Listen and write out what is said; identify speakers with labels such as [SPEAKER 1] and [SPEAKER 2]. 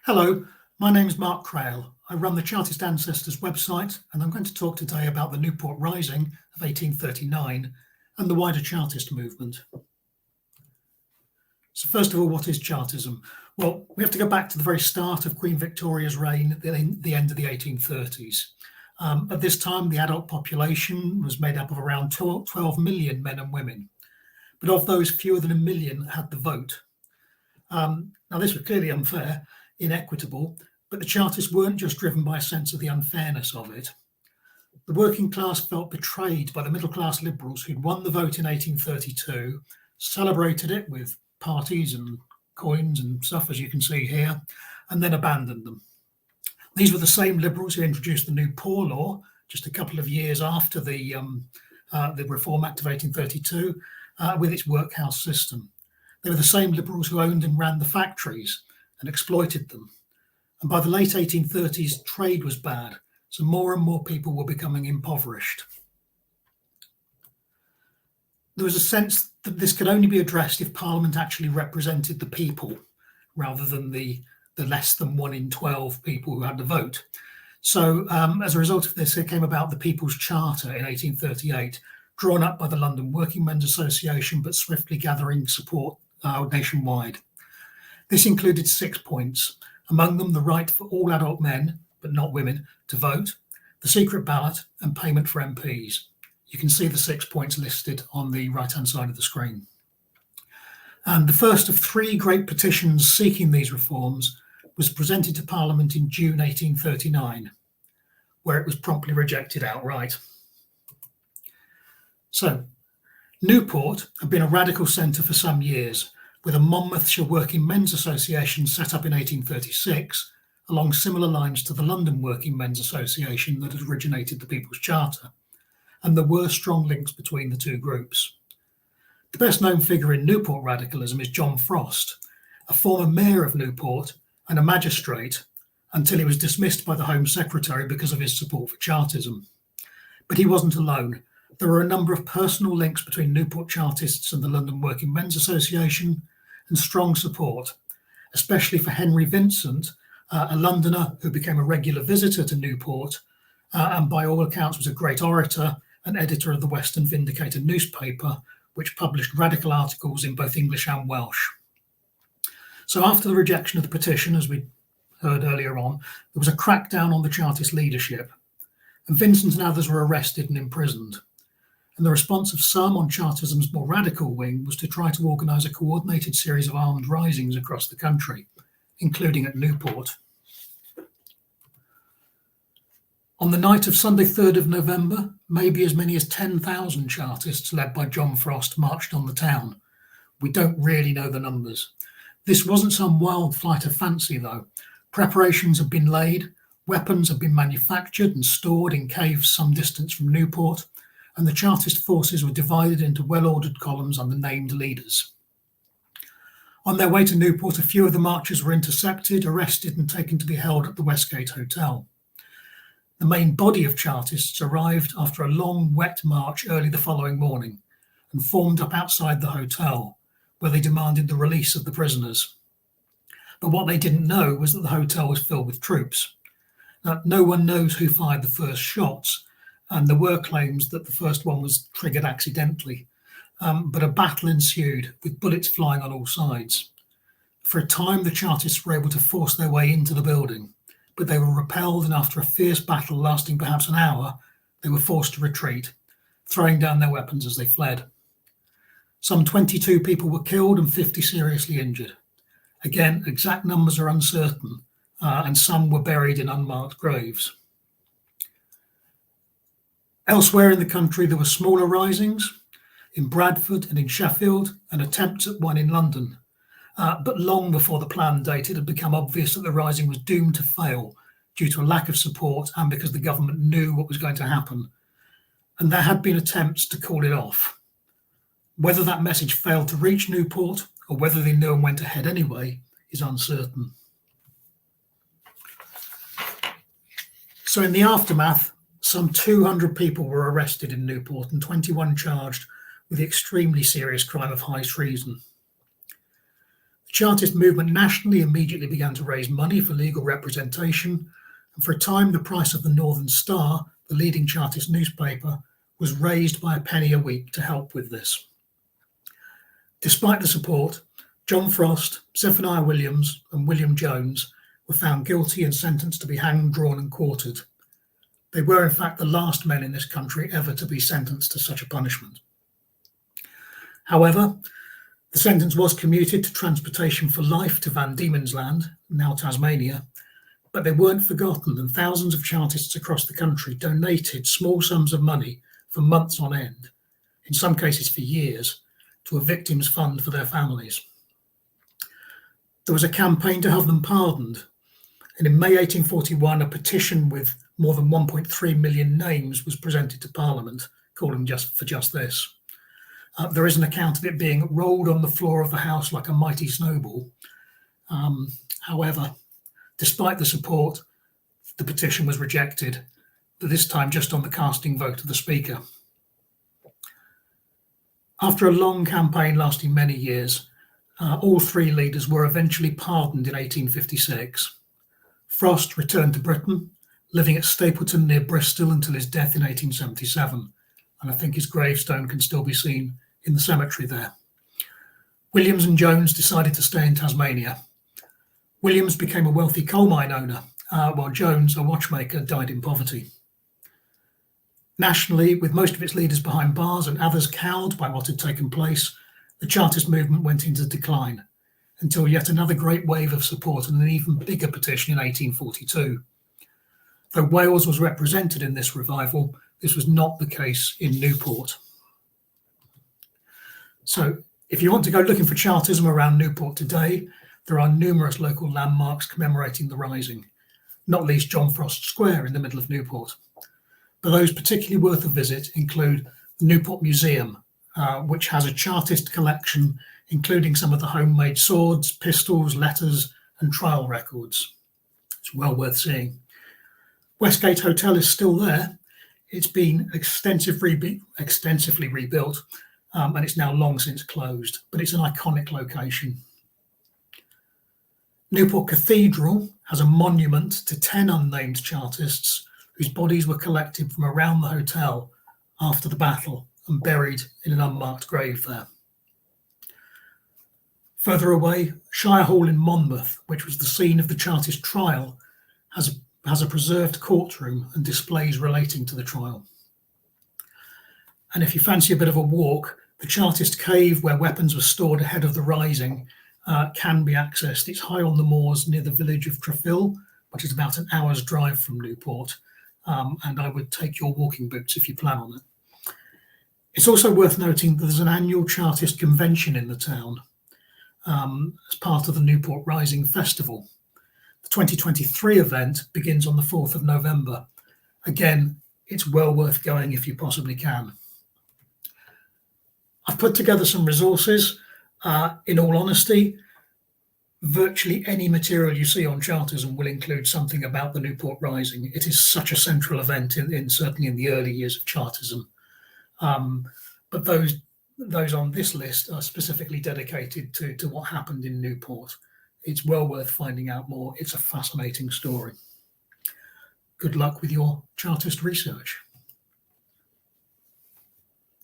[SPEAKER 1] Hello, my name is Mark Crail. I run the Chartist Ancestors website, and I'm going to talk today about the Newport Rising of 1839 and the wider Chartist movement. So first of all, what is Chartism? Well, we have to go back to the very start of Queen Victoria's reign at the end of the 1830s. At this time, the adult population was made up of around 12 million men and women. But of those, fewer than 1 million had the vote. Now, this was clearly unfair, inequitable, but the Chartists weren't just driven by a sense of the unfairness of it. The working class felt betrayed by the middle-class liberals who'd won the vote in 1832, celebrated it with parties and coins and stuff, as you can see here, and then abandoned them. These were the same liberals who introduced the New Poor Law just a couple of years after the Reform Act of 1832 with its workhouse system. They were the same liberals who owned and ran the factories and exploited them. And by the late 1830s, trade was bad, so more and more people were becoming impoverished. There was a sense that this could only be addressed if Parliament actually represented the people, rather than the less than 1 in 12 people who had the vote. So as a result of this, there came about the People's Charter in 1838, drawn up by the London Working Men's Association, but swiftly gathering support nationwide. This included 6 points, among them the right for all adult men, but not women, to vote, the secret ballot, and payment for MPs. You can see the 6 points listed on the right-hand side of the screen. And the first of 3 great petitions seeking these reforms was presented to Parliament in June 1839, where it was promptly rejected outright. So, Newport had been a radical centre for some years, with a Monmouthshire Working Men's Association set up in 1836, along similar lines to the London Working Men's Association that had originated the People's Charter, and there were strong links between the two groups. The best known figure in Newport radicalism is John Frost, a former mayor of Newport and a magistrate, until he was dismissed by the Home Secretary because of his support for Chartism. But he wasn't alone. There were a number of personal links between Newport Chartists and the London Working Men's Association, and strong support, especially for Henry Vincent, a Londoner who became a regular visitor to Newport, and by all accounts was a great orator and editor of the Western Vindicator newspaper, which published radical articles in both English and Welsh. So after the rejection of the petition, as we heard earlier on, there was a crackdown on the Chartist leadership, and Vincent and others were arrested and imprisoned. And the response of some on Chartism's more radical wing was to try to organise a coordinated series of armed risings across the country, including at Newport. On the night of Sunday 3rd of November, maybe as many as 10,000 Chartists led by John Frost marched on the town. We don't really know the numbers. This wasn't some wild flight of fancy, though. Preparations had been laid, weapons had been manufactured and stored in caves some distance from Newport, and the Chartist forces were divided into well-ordered columns under named leaders. On their way to Newport, a few of the marchers were intercepted, arrested, and taken to be held at the Westgate Hotel. The main body of Chartists arrived after a long, wet march early the following morning and formed up outside the hotel, where they demanded the release of the prisoners. But what they didn't know was that the hotel was filled with troops. Now, no one knows who fired the first shots, and there were claims that the first one was triggered accidentally. But a battle ensued, with bullets flying on all sides. For a time, the Chartists were able to force their way into the building, but they were repelled, and after a fierce battle lasting perhaps an hour, they were forced to retreat, throwing down their weapons as they fled. Some 22 people were killed and 50 seriously injured. Again, exact numbers are uncertain, and some were buried in unmarked graves. Elsewhere in the country, there were smaller risings, in Bradford and in Sheffield, and attempts at one in London. But long before the planned date, it had become obvious that the rising was doomed to fail due to a lack of support and because the government knew what was going to happen. And there had been attempts to call it off. Whether that message failed to reach Newport or whether they knew and went ahead anyway is uncertain. So in the aftermath, some 200 people were arrested in Newport and 21 charged with the extremely serious crime of high treason. Chartist movement nationally immediately began to raise money for legal representation, and for a time the price of the Northern Star, the leading Chartist newspaper, was raised by a penny a week to help with this. Despite the support, John Frost, Zephaniah Williams, and William Jones were found guilty and sentenced to be hanged, drawn, and quartered. They were, in fact, the last men in this country ever to be sentenced to such a punishment. However, the sentence was commuted to transportation for life to Van Diemen's Land, now Tasmania, but they weren't forgotten, and thousands of Chartists across the country donated small sums of money for months on end, in some cases for years, to a victims' fund for their families. There was a campaign to have them pardoned, and in May 1841, a petition with more than 1.3 million names was presented to Parliament, calling for just this. There is an account of it being rolled on the floor of the House like a mighty snowball. However, despite the support, the petition was rejected, but this time just on the casting vote of the Speaker. After a long campaign lasting many years, all three leaders were eventually pardoned in 1856. Frost returned to Britain, living at Stapleton near Bristol until his death in 1877, and I think his gravestone can still be seen in the cemetery there. Williams and Jones decided to stay in Tasmania. Williams became a wealthy coal mine owner, while Jones, a watchmaker, died in poverty. Nationally, with most of its leaders behind bars and others cowed by what had taken place, the Chartist movement went into decline, until yet another great wave of support and an even bigger petition in 1842. Though Wales was represented in this revival, this was not the case in Newport. So, if you want to go looking for Chartism around Newport today, there are numerous local landmarks commemorating the rising, not least John Frost Square in the middle of Newport. But those particularly worth a visit include the Newport Museum, which has a Chartist collection, including some of the homemade swords, pistols, letters, and trial records. It's well worth seeing. Westgate Hotel is still there. It's been extensively rebuilt, and it's now long since closed, but it's an iconic location. Newport Cathedral has a monument to 10 unnamed Chartists whose bodies were collected from around the hotel after the battle and buried in an unmarked grave there. Further away, Shire Hall in Monmouth, which was the scene of the Chartist trial, has a preserved courtroom and displays relating to the trial. And if you fancy a bit of a walk, the Chartist cave where weapons were stored ahead of the rising can be accessed. It's high on the moors near the village of Crail, which is about an hour's drive from Newport, and I would take your walking boots if you plan on it. It's also worth noting that there's an annual Chartist convention in the town as part of the Newport Rising Festival. The 2023 event begins on the 4th of November. Again, it's well worth going if you possibly can. I've put together some resources. In all honesty, virtually any material you see on Chartism will include something about the Newport Rising. It is such a central event, certainly in the early years of Chartism. But those on this list are specifically dedicated to what happened in Newport. It's well worth finding out more. It's a fascinating story. Good luck with your Chartist research.